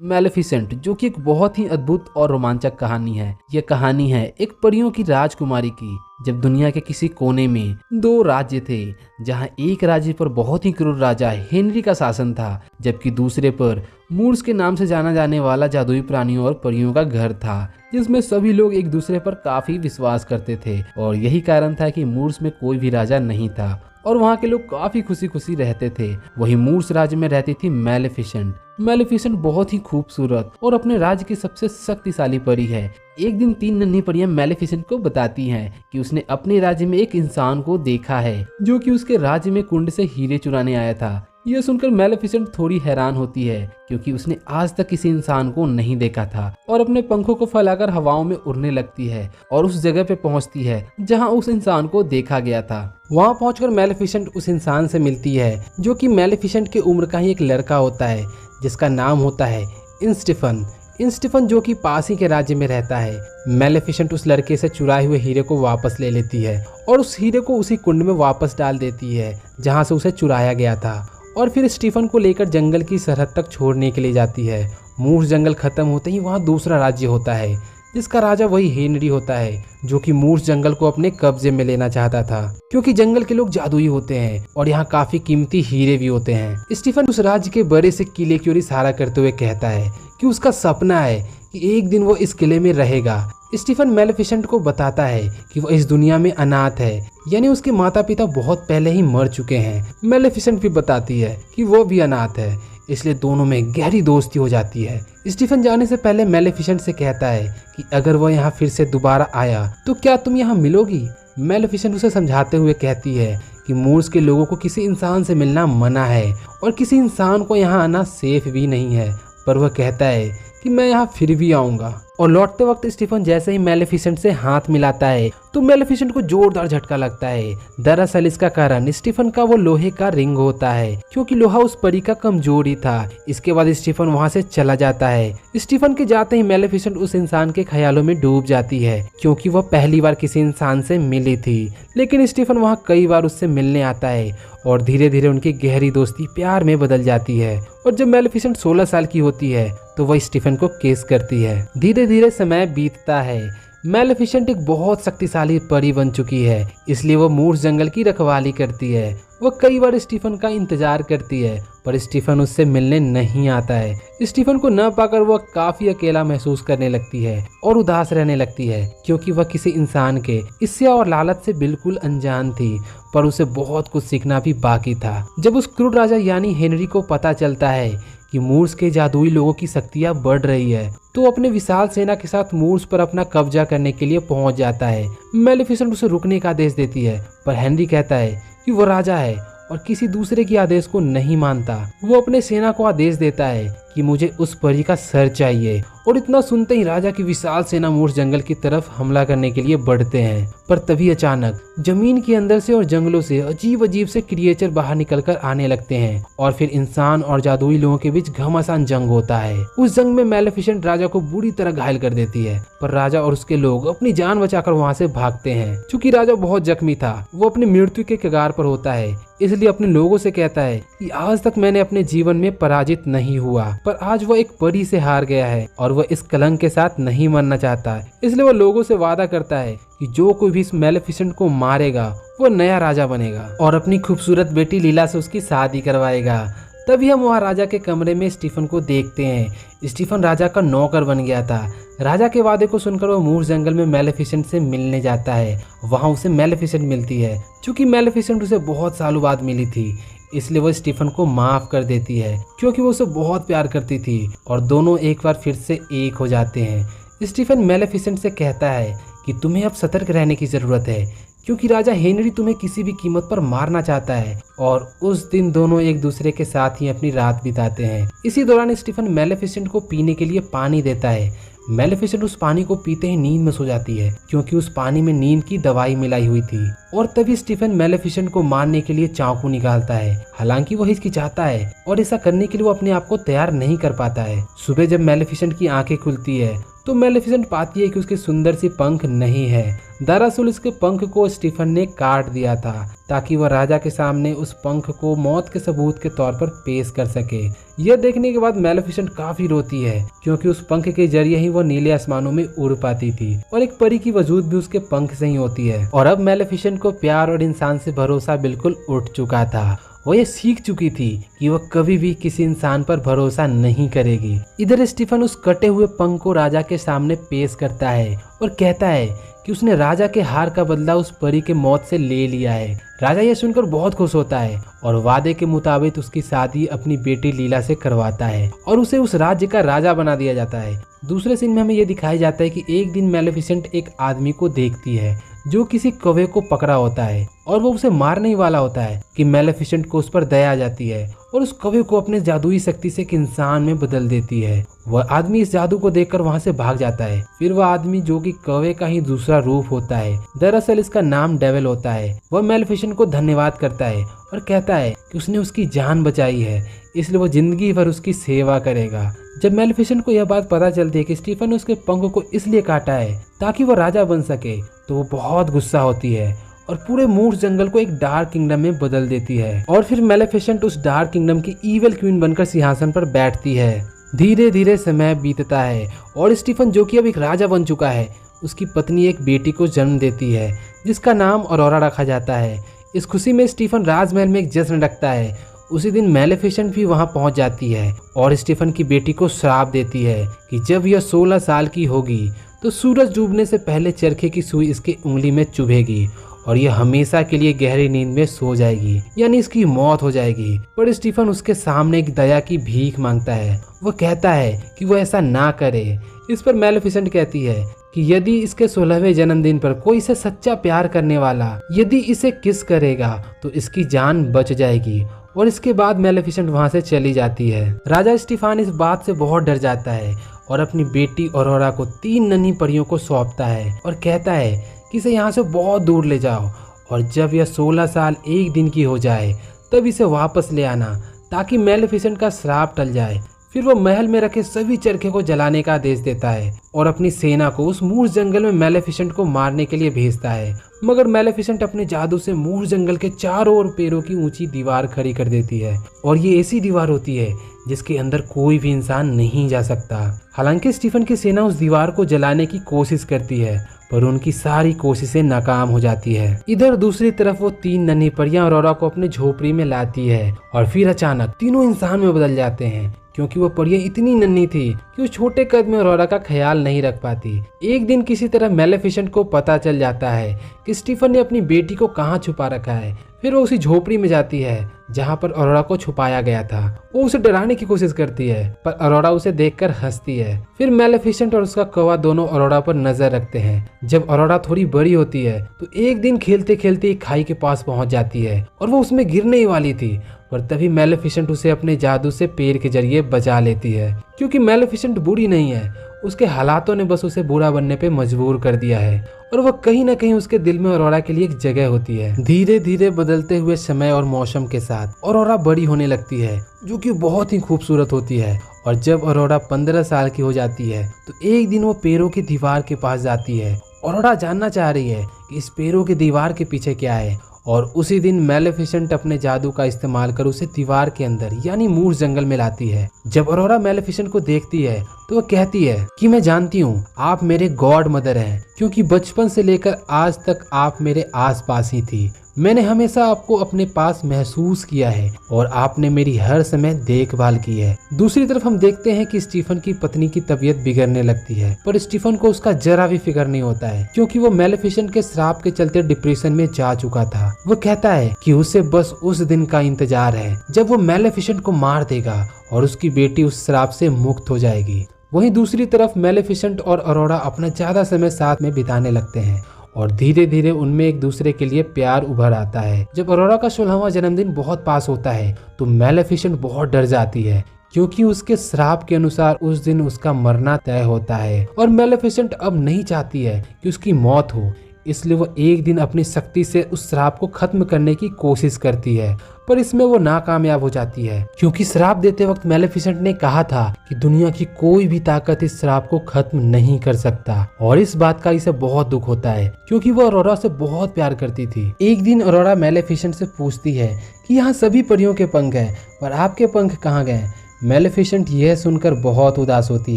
मैलेफिसेंट, जो कि एक बहुत ही अद्भुत और रोमांचक कहानी है। यह कहानी है एक परियों की राजकुमारी की। जब दुनिया के किसी कोने में दो राज्य थे, जहां एक राज्य पर बहुत ही क्रूर राजा हेनरी का शासन था, जबकि दूसरे पर मूर्स के नाम से जाना जाने वाला जादुई प्राणियों और परियों का घर था, जिसमें सभी लोग एक दूसरे पर काफी विश्वास करते थे। और यही कारण था कि मूर्स में कोई भी राजा नहीं था और वहाँ के लोग काफी खुशी खुशी रहते थे। वही मूर्स राज्य में रहती थी मैलेफिसेंट। मैलेफिसेंट बहुत ही खूबसूरत और अपने राज्य की सबसे शक्तिशाली परी है। एक दिन तीन नन्ही परियां मैलेफिसेंट को बताती हैं कि उसने अपने राज्य में एक इंसान को देखा है जो कि उसके राज्य में कुंड से हीरे चुराने आया था। यह सुनकर मैलेफिसेंट थोड़ी हैरान होती है, क्योंकि उसने आज तक किसी इंसान को नहीं देखा था, और अपने पंखों को फैलाकर हवाओं में उड़ने लगती है और उस जगह पे पहुंचती है जहां उस इंसान को देखा गया था। वहां पहुंचकर मैलेफिसेंट उस इंसान से मिलती है जो कि मैलेफिसेंट की उम्र का ही एक लड़का होता है, जिसका नाम होता है इंस्टिफन, जो कि पास ही के राज्य में रहता है। मैलेफिसेंट उस लड़के से चुराए हुए हीरे को वापस ले लेती है और उस हीरे को उसी कुंड में वापस डाल देती है जहां से उसे चुराया गया था, और फिर स्टीफन को लेकर जंगल की सरहद तक छोड़ने के लिए जाती है। मूर्स जंगल खत्म होते ही वहाँ दूसरा राज्य होता है, जिसका राजा वही हेनरी होता है, जो कि मूर्स जंगल को अपने कब्जे में लेना चाहता था, क्योंकि जंगल के लोग जादुई होते हैं और यहाँ काफी कीमती हीरे भी होते हैं। स्टीफन उस राज्य के बड़े से किले की ओर इशारा करते हुए कहता है कि उसका सपना है कि एक दिन वो इस किले में रहेगा। स्टीफन मैलेफिसेंट को बताता है कि वो इस दुनिया में अनाथ है, यानी उसके माता पिता बहुत पहले ही मर चुके हैं। मैलेफिसेंट भी बताती है कि वो भी अनाथ है, इसलिए दोनों में गहरी दोस्ती हो जाती है। स्टीफन जाने से पहले मैलेफिसेंट से कहता है कि अगर वो यहाँ फिर से दोबारा आया तो क्या तुम यहाँ मिलोगी। मैलेफिसेंट उसे समझाते हुए कहती है कि मूर्स के लोगों को किसी इंसान से मिलना मना है और किसी इंसान को यहाँ आना सेफ भी नहीं है, पर वह कहता है कि मैं यहाँ फिर भी आऊंगा। और लौटते वक्त स्टीफन जैसे ही मैलेफिसेंट से हाथ मिलाता है तो मैलेफिसेंट को जोरदार झटका लगता है। दरअसल इसका कारण स्टीफन का वो लोहे का रिंग होता है, क्योंकि लोहा उस परी का कमजोरी था। इसके बाद स्टीफन वहाँ से चला जाता है। स्टीफन के जाते ही मैलेफिसेंट उस इंसान के ख्यालों में डूब जाती है, क्योंकि वह पहली बार किसी इंसान से मिली थी। लेकिन स्टीफन वहाँ कई बार उससे मिलने आता है और धीरे धीरे उनकी गहरी दोस्ती प्यार में बदल जाती है। और जब मैलेफिसेंट 16 साल की होती है तो वह स्टीफन को किस करती है। धीरे धीरे समय बीतता है। मैलेफिसेंट एक बहुत शक्तिशाली परी बन चुकी है, इसलिए वो मूर्स जंगल की रखवाली करती है। वह कई बार स्टीफन का इंतजार करती है, पर स्टीफन उससे मिलने नहीं आता है। स्टीफन को न पाकर वह काफी अकेला महसूस करने लगती है और उदास रहने लगती है, क्योंकि वह किसी इंसान के ईर्ष्या और लालच से बिल्कुल अनजान थी, पर उसे बहुत कुछ सीखना भी बाकी था। जब उस क्रूर राजा यानी हेनरी को पता चलता है कि मूर्स के जादुई लोगों की शक्तियां बढ़ रही है, तो अपने विशाल सेना के साथ मूर्स पर अपना कब्जा करने के लिए पहुंच जाता है। मैलेफिसेंट उसे रुकने का आदेश देती है, पर हेनरी कहता है कि वो राजा है और किसी दूसरे के आदेश को नहीं मानता। वो अपने सेना को आदेश देता है कि मुझे उस परी का सर चाहिए, और इतना सुनते ही राजा की विशाल सेना मूर्स जंगल की तरफ हमला करने के लिए बढ़ते हैं। पर तभी अचानक जमीन के अंदर से और जंगलों से अजीब अजीब से क्रिएचर बाहर निकलकर आने लगते हैं, और फिर इंसान और जादुई लोगों के बीच घमासान जंग होता है। उस जंग में मैलेफिसेंट राजा को बुरी तरह घायल कर देती है, पर राजा और उसके लोग अपनी जान बचाकर वहाँ से भागते हैं। चूंकि राजा बहुत जख्मी था, वो अपनी मृत्यु के कगार पर होता है, इसलिए अपने लोगों से कहता है कि आज तक मैंने अपने जीवन में पराजित नहीं हुआ, पर आज वो एक परी से हार गया है और वह इस कलंक के साथ नहीं मरना चाहता। इसलिए वो लोगों से वादा करता है कि जो कोई भी इस मैलेफिसेंट को मारेगा वो नया राजा बनेगा और अपनी खूबसूरत बेटी लीला से उसकी शादी करवाएगा। तभी हम वहाँ राजा के कमरे में स्टीफन को देखते हैं। स्टीफन राजा का नौकर बन गया था। राजा के वादे को सुनकर वो मूर्स जंगल में मैलेफिसेंट से मिलने जाता है। वहाँ उसे मैलेफिसेंट मिलती है। चूंकि मैलेफिसेंट उसे बहुत सालों बाद मिली थी, इसलिए वो स्टीफन को माफ कर देती है, क्योंकि वो उसे बहुत प्यार करती थी, और दोनों एक बार फिर से एक हो जाते हैं। स्टीफन मैलेफिसेंट से कहता है कि तुम्हें अब सतर्क रहने की जरूरत है, क्योंकि राजा हेनरी तुम्हें किसी भी कीमत पर मारना चाहता है। और उस दिन दोनों एक दूसरे के साथ ही अपनी रात बिताते हैं। इसी दौरान स्टीफन मैलेफिसेंट को पीने के लिए पानी देता है। मैलेफिसेंट उस पानी को पीते ही नींद में सो जाती है, क्योंकि उस पानी में नींद की दवाई मिलाई हुई थी। और तभी स्टीफन मैलेफिसेंट को मारने के लिए चाकू निकालता है। हालांकि वो हिचकिचाता है और ऐसा करने के लिए वो अपने आप को तैयार नहीं कर पाता है। सुबह जब मैलेफिसेंट की आंखें खुलती है तो मेलेफिसेंट पाती है कि उसके सुंदर सी पंख नहीं है। दरअसल उसके पंख को स्टीफन ने काट दिया था ताकि वह राजा के सामने उस पंख को मौत के सबूत के तौर पर पेश कर सके। यह देखने के बाद मेलेफिसेंट काफी रोती है क्योंकि उस पंख के जरिए ही वह नीले आसमानों में उड़ पाती थी और एक परी की वजूद भी उसके पंख से ही होती है। और अब मेलेफिसेंट को प्यार और इंसान से भरोसा बिल्कुल उठ चुका था। वो ये सीख चुकी थी कि वह कभी भी किसी इंसान पर भरोसा नहीं करेगी। इधर स्टीफन उस कटे हुए पंख को राजा के सामने पेश करता है और कहता है कि उसने राजा के हार का बदला उस परी के मौत से ले लिया है। राजा यह सुनकर बहुत खुश होता है और वादे के मुताबिक उसकी शादी अपनी बेटी लीला से करवाता है और उसे उस राज्य का राजा बना दिया जाता है। दूसरे सीन में हमें यह दिखाया जाता है कि एक दिन मेलेफिसेंट एक आदमी को देखती है जो किसी कौवे को पकड़ा होता है और वो उसे मारने ही वाला होता है कि मेलेफिसेंट को उस पर दया आ जाती है और उस कौवे को अपने जादुई शक्ति से एक इंसान में बदल देती है। वह आदमी इस जादू को देखकर वहां से भाग जाता है। फिर वह आदमी जो कि कौवे का ही दूसरा रूप होता है, दरअसल इसका नाम डेविल होता है, वह मेलेफिसेंट को धन्यवाद करता है और कहता है कि उसने उसकी जान बचाई है, इसलिए वो जिंदगी भर उसकी सेवा करेगा। जब मेलेफिसेंट को यह बात पता चलती है कि स्टीफन ने उसके पंख को इसलिए काटा है ताकि वह राजा बन सके, तो वो बहुत गुस्सा होती है और पूरे मूर्ख जंगल को एक डार्क किंगडम में बदल देती है। और फिर मेलेफिसेंट उस डार्क किंगडम की ईविल क्वीन बनकर सिंहासन पर बैठती है। धीरे धीरे समय बीतता है और स्टीफन जो कि अब एक राजा बन चुका है, उसकी पत्नी एक बेटी को जन्म देती है जिसका नाम ऑरोरा रखा जाता है। इस खुशी में स्टीफन राजमहल में एक जश्न रखता है। उसी दिन मेलेफिसेंट भी वहां पहुंच जाती है और स्टीफन की बेटी को श्राप देती है कि जब यह 16 साल की होगी तो सूरज डूबने से पहले चरखे की सुई इसकी उंगली में चुभेगी और यह हमेशा के लिए गहरी नींद में सो जाएगी, यानी इसकी मौत हो जाएगी। पर स्टीफन उसके सामने एक दया की भीख मांगता है। वह कहता है कि वह ऐसा ना करे। इस पर मेलेफिसेंट कहती है कि यदि इसके 16वें जन्मदिन पर कोई इसे सच्चा प्यार करने वाला यदि इसे किस करेगा तो इसकी जान बच जाएगी। और इसके बाद मेलेफिसेंट वहां से चली जाती है। राजा स्टीफन इस बात से बहुत डर जाता है और अपनी बेटी ऑरोरा को 3 नन्ही परियों को सौंपता है और कहता है कि इसे यहाँ से बहुत दूर ले जाओ और जब यह 16 साल 1 दिन की हो जाए तब इसे वापस ले आना ताकि मेलेफिसेंट का श्राप टल जाए। फिर वो महल में रखे सभी चरखे को जलाने का आदेश देता है और अपनी सेना को उस मूर्ख जंगल में मेलेफिसेंट को मारने के लिए भेजता है। मगर मेलेफिसेंट अपने जादू से मूर्ख जंगल के चारों ओर पेड़ों की ऊंची दीवार खड़ी कर देती है और ये ऐसी दीवार होती है जिसके अंदर कोई भी इंसान नहीं जा सकता। हालांकि स्टीफन की सेना उस दीवार को जलाने की कोशिश करती है पर उनकी सारी कोशिशें नाकाम हो जाती है। इधर दूसरी तरफ वो 3 नन्ही परियां ऑरोरा को अपने झोपड़ी में लाती है और फिर अचानक तीनों इंसान में बदल जाते हैं क्योंकि वो परियां इतनी नन्ही थी कि उस छोटे कद में ऑरोरा का ख्याल नहीं रख पाती। एक दिन किसी तरह मेलेफिसेंट को पता चल जाता है कि स्टीफन ने अपनी बेटी को कहाँ छुपा रखा है। फिर वो उसी झोपड़ी में जाती है जहाँ पर ऑरोरा को छुपाया गया था। वो उसे डराने की कोशिश करती है पर ऑरोरा उसे देखकर हंसती है। फिर मेलेफिसेंट और उसका कौवा दोनों ऑरोरा पर नजर रखते हैं। जब ऑरोरा थोड़ी बड़ी होती है तो एक दिन खेलते खेलते एक खाई के पास पहुंच जाती है और वो उसमें गिरने ही वाली थी पर तभी मेलेफिसेंट उसे अपने जादू से पैर के जरिए बचा लेती है। क्योंकि मेलेफिसेंट बुरी नहीं है, उसके हालातों ने बस उसे बुरा बनने पे मजबूर कर दिया है और वह कहीं ना कहीं उसके दिल में ऑरोरा के लिए एक जगह होती है। धीरे धीरे बदलते हुए समय और मौसम के साथ ऑरोरा बड़ी होने लगती है जो कि बहुत ही खूबसूरत होती है। और जब ऑरोरा 15 साल की हो जाती है तो एक दिन वो पेड़ों की दीवार के पास जाती है। ऑरोरा जानना चाह रही है कि इस पेड़ों की दीवार के पीछे क्या है और उसी दिन मेलेफिसेंट अपने जादू का इस्तेमाल कर उसे दीवार के अंदर यानी मूर्ख जंगल में लाती है। जब ऑरोरा मेलेफिसेंट को देखती है तो वह कहती है कि मैं जानती हूँ आप मेरे गॉड मदर हैं क्योंकि बचपन से लेकर आज तक आप मेरे आसपास ही थी। मैंने हमेशा आपको अपने पास महसूस किया है और आपने मेरी हर समय देखभाल की है। दूसरी तरफ हम देखते हैं कि स्टीफन की पत्नी की तबीयत बिगड़ने लगती है पर स्टीफन को उसका जरा भी फिक्र नहीं होता है क्योंकि वो मेलेफिसेंट के श्राप के चलते डिप्रेशन में जा चुका था। वो कहता है कि उसे बस उस दिन का इंतजार है जब वो मेलेफिसेंट को मार देगा और उसकी बेटी उस श्राप से मुक्त हो जाएगी। वहीं दूसरी तरफ मेलेफिसेंट और ऑरोरा अपना ज्यादा समय साथ में बिताने लगते हैं और धीरे धीरे उनमें एक दूसरे के लिए प्यार उभर आता है। जब ऑरोरा का 16वां जन्मदिन बहुत पास होता है तो मेलेफिसेंट बहुत डर जाती है क्योंकि उसके श्राप के अनुसार उस दिन उसका मरना तय होता है और मेलेफिसेंट अब नहीं चाहती है कि उसकी मौत हो, इसलिए वो एक दिन अपनी शक्ति से उस श्राप को खत्म करने की कोशिश करती है, पर इसमें वो नाकामयाब हो जाती है क्योंकि श्राप देते वक्त मेलेफिसेंट ने कहा था कि दुनिया की कोई भी ताकत इस श्राप को खत्म नहीं कर सकता। और इस बात का इसे बहुत दुख होता है क्योंकि वो अरोरा से बहुत प्यार करती थी। एक दिन अरोरा मेलेफिसेंट से पूछती है कि यहाँ सभी परियों के पंख हैं, पर आपके पंख कहाँ गए। मेलेफिसेंट यह सुनकर बहुत उदास होती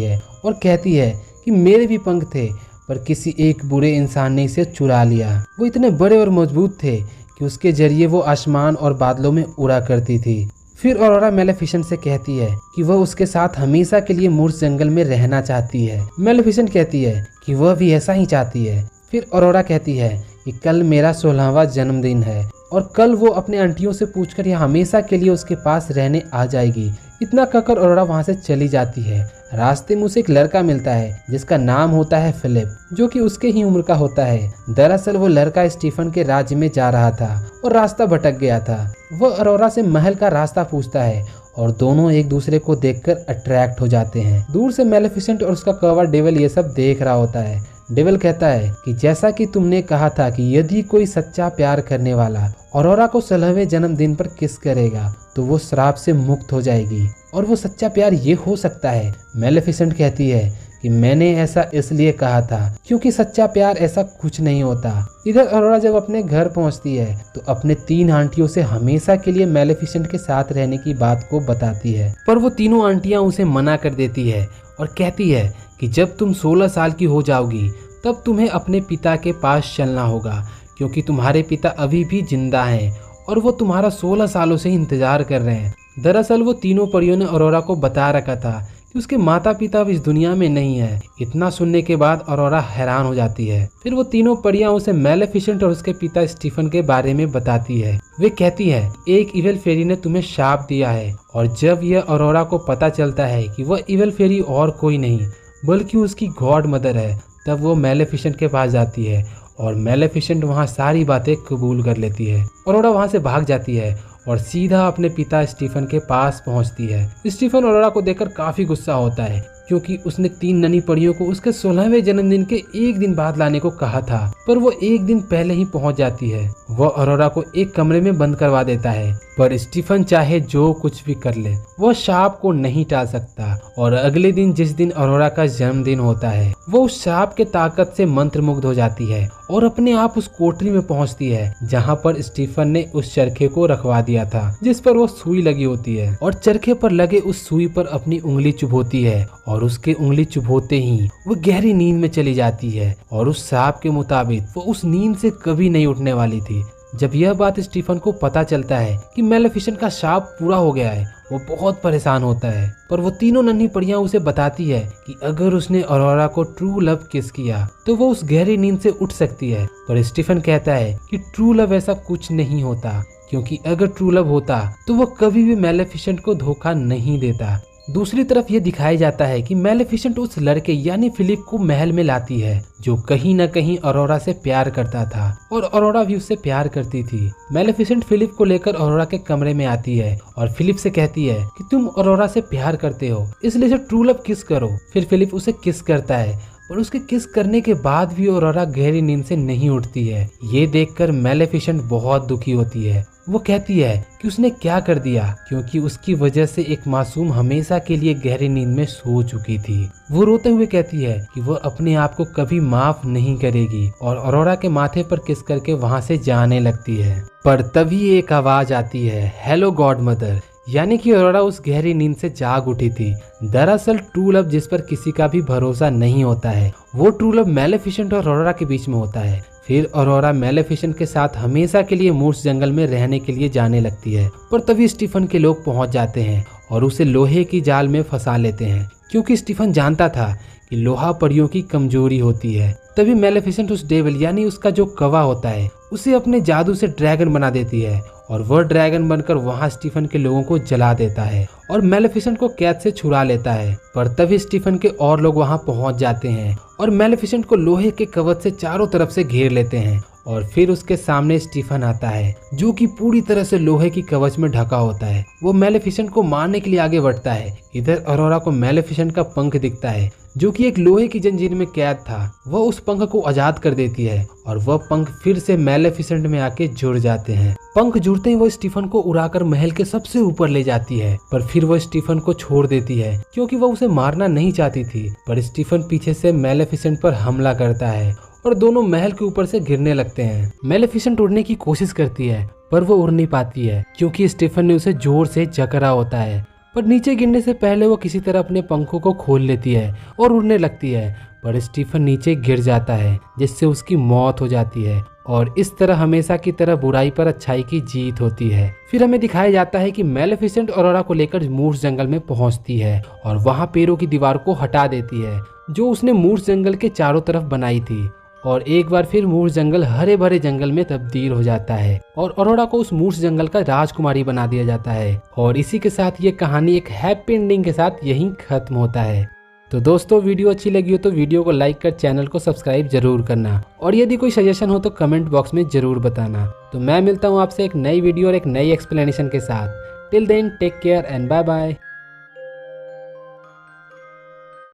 है और कहती है कि मेरे भी पंख थे, पर किसी एक बुरे इंसान ने इसे चुरा लिया। वो इतने बड़े और मजबूत थे कि उसके जरिए वो आसमान और बादलों में उड़ा करती थी। फिर अरोरा मेलेफिसेंट से कहती है कि वह उसके साथ हमेशा के लिए मूर्स जंगल में रहना चाहती है। मेलेफिसेंट कहती है कि वह भी ऐसा ही चाहती है। फिर अरोरा कहती है कि कल मेरा 16वां जन्मदिन है और कल वो अपने आंटियों से पूछकर यह हमेशा के लिए उसके पास रहने आ जाएगी। इतना कहकर अरोरा वहाँ से चली जाती है। रास्ते में उसे एक लड़का मिलता है जिसका नाम होता है फिलिप, जो कि उसके ही उम्र का होता है। दरअसल वो लड़का स्टीफन के राज्य में जा रहा था और रास्ता भटक गया था। वह अरोरा से महल का रास्ता पूछता है और दोनों एक दूसरे को देखकर अट्रैक्ट हो जाते हैं। दूर से मेलेफिसेंट और उसका कौवा डेविल ये सब देख रहा होता है। डेविल कहता है कि जैसा कि तुमने कहा था कि यदि कोई सच्चा प्यार करने वाला अरोरा को 16वें जन्मदिन पर किस करेगा तो वो श्राप से मुक्त हो जाएगी, और वो सच्चा प्यार ये हो सकता है। मेलेफिसेंट कहती है कि मैंने ऐसा इसलिए कहा था क्योंकि सच्चा प्यार ऐसा कुछ नहीं होता। इधर अरोरा जब अपने घर पहुंचती है तो अपने 3 आंटियों से हमेशा के लिए मेलेफिसेंट के साथ रहने की बात को बताती है, पर वो तीनों आंटियां उसे मना कर देती है और कहती है कि जब तुम 16 साल की हो जाओगी तब तुम्हें अपने पिता के पास चलना होगा क्योंकि तुम्हारे पिता अभी भी जिंदा हैं और वो तुम्हारा 16 सालों से इंतजार कर रहे हैं। दरअसल वो तीनों परियों ने अरोरा को बता रखा था कि उसके माता पिता अब इस दुनिया में नहीं है। इतना सुनने के बाद अरोरा हैरान हो जाती है। फिर वो तीनों परियां उसे मेलेफिसेंट और उसके पिता स्टीफन के बारे में बताती है। वे कहती है एक इविल फेरी ने तुम्हें शाप दिया है, और जब यह अरोरा को पता चलता है कि वह इविल फेरी और कोई नहीं बल्कि उसकी गॉड मदर है, तब वो मेलेफिसेंट के पास जाती है और मेलेफिसेंट वहाँ सारी बातें कबूल कर लेती है। अरोरा वहाँ से भाग जाती है और सीधा अपने पिता स्टीफन के पास पहुंचती है। स्टीफन अरोरा को देखकर काफी गुस्सा होता है क्योंकि उसने 3 नन्ही परियों को उसके 16वें जन्मदिन के एक दिन बाद लाने को कहा था, पर वो एक दिन पहले ही पहुंच जाती है। वह अरोरा को एक कमरे में बंद करवा देता है, पर स्टीफन चाहे जो कुछ भी कर ले वह शाप को नहीं टाल सकता। और अगले दिन जिस दिन अरोरा का जन्मदिन होता है वो उस शाप के ताकत से मंत्रमुग्ध हो जाती है और अपने आप उस कोठरी में पहुंचती है जहां पर स्टीफन ने उस चरखे को रखवा दिया था जिस पर वो सुई लगी होती है, और चरखे पर लगे उस सुई पर अपनी उंगली चुभोती है और उसके उंगली चुभोते ही वो गहरी नींद में चली जाती है। और उस सांप के मुताबिक वो उस नींद से कभी नहीं उठने वाली थी। जब यह बात स्टीफन को पता चलता है कि मेलेफिसेंट का शाप पूरा हो गया है, वो बहुत परेशान होता है, पर वो तीनों नन्ही परियां उसे बताती है कि अगर उसने अरोरा को ट्रू लव किस किया तो वो उस गहरी नींद से उठ सकती है। पर स्टीफन कहता है कि ट्रू लव ऐसा कुछ नहीं होता, क्योंकि अगर ट्रू लव होता तो वो कभी भी मेलेफिसेंट को धोखा नहीं देता। दूसरी तरफ ये दिखाया जाता है कि मेलेफिसेंट उस लड़के यानी फिलिप को महल में लाती है जो कहीं न कहीं अरोरा से प्यार करता था और अरोरा भी उससे प्यार करती थी। मेलेफिसेंट फिलिप को लेकर अरोरा के कमरे में आती है और फिलिप से कहती है कि तुम अरोरा से प्यार करते हो इसलिए इसे ट्रू लव किस करो। फिर फिलिप उसे किस करता है, पर उसके किस करने के बाद भी अरोरा गहरी नींद से नहीं उठती है। ये देखकर मेलेफिसेंट बहुत दुखी होती है। वो कहती है कि उसने क्या कर दिया, क्योंकि उसकी वजह से एक मासूम हमेशा के लिए गहरी नींद में सो चुकी थी। वो रोते हुए कहती है कि वो अपने आप को कभी माफ नहीं करेगी और अरोरा के माथे पर किस करके वहाँ से जाने लगती है। पर तभी एक आवाज आती है, हेलो गॉड मदर, यानी कि अरोरा उस गहरी नींद से जाग उठी थी। दरअसल ट्रू लव जिस पर किसी का भी भरोसा नहीं होता है, वो ट्रू लव मेलेफिसेंट और अरोरा के बीच में होता है। फिर अरोरा मेलेफिसेंट के साथ हमेशा के लिए मूर्स जंगल में रहने के लिए जाने लगती है, पर तभी स्टीफन के लोग पहुंच जाते हैं और उसे लोहे की जाल में फंसा लेते हैं, क्योंकि स्टीफन जानता था कि लोहा परियों की कमजोरी होती है। तभी मेलेफिसेंट उस डेविल यानी उसका जो कौवा होता है उसे अपने जादू से ड्रैगन बना देती है और वह ड्रैगन बनकर वहां स्टीफन के लोगों को जला देता है और मेलेफिसेंट को कैद से छुड़ा लेता है। पर तभी स्टीफन के और लोग वहां पहुंच जाते हैं और मेलेफिसेंट को लोहे के कवच से चारों तरफ से घेर लेते हैं और फिर उसके सामने स्टीफन आता है जो कि पूरी तरह से लोहे की कवच में ढका होता है। वो मेलेफिसेंट को मारने के लिए आगे बढ़ता है। इधर अरोरा को मेलेफिसेंट का पंख दिखता है जो कि एक लोहे की जंजीर में कैद था। वह उस पंख को आजाद कर देती है और वह पंख फिर से मेलेफिसेंट में आके जुड़ जाते हैं। पंख जुड़ते ही वो स्टीफन को उड़ाकर महल के सबसे ऊपर ले जाती है, पर फिर वो स्टीफन को छोड़ देती है क्योंकि वह उसे मारना नहीं चाहती थी। पर स्टीफन पीछे से मेलेफिसेंट पर हमला करता है और दोनों महल के ऊपर से गिरने लगते हैं। मेलेफिसेंट उड़ने की कोशिश करती है पर वो उड़ नहीं पाती है क्योंकि स्टीफन ने उसे जोर से जकड़ा होता है। पर नीचे गिरने से पहले वो किसी तरह अपने पंखों को खोल लेती है और उड़ने लगती है, पर स्टीफन नीचे गिर जाता है जिससे उसकी मौत हो जाती है। और इस तरह हमेशा की तरह बुराई पर अच्छाई की जीत होती है। फिर हमें दिखाया जाता है कि मेलेफिसेंट अरोरा को लेकर मूर्स जंगल में पहुंचती है और वहां पेड़ों की दीवार को हटा देती है जो उसने मूर्स जंगल के चारों तरफ बनाई थी। और एक बार फिर मूर्स जंगल हरे भरे जंगल में तब्दील हो जाता है और अरोरा को उस मूर्स जंगल का राजकुमारी बना दिया जाता है। और इसी के साथ ये कहानी एक हैप्पी एंडिंग के साथ यहीं खत्म होता है। तो दोस्तों वीडियो अच्छी लगी हो तो वीडियो को लाइक कर चैनल को सब्सक्राइब जरूर करना और यदि कोई सजेशन हो तो कमेंट बॉक्स में जरूर बताना। तो मैं मिलता हूँ आपसे एक नई वीडियो और एक नई एक्सप्लेनेशन के साथ। Till then take care and bye bye.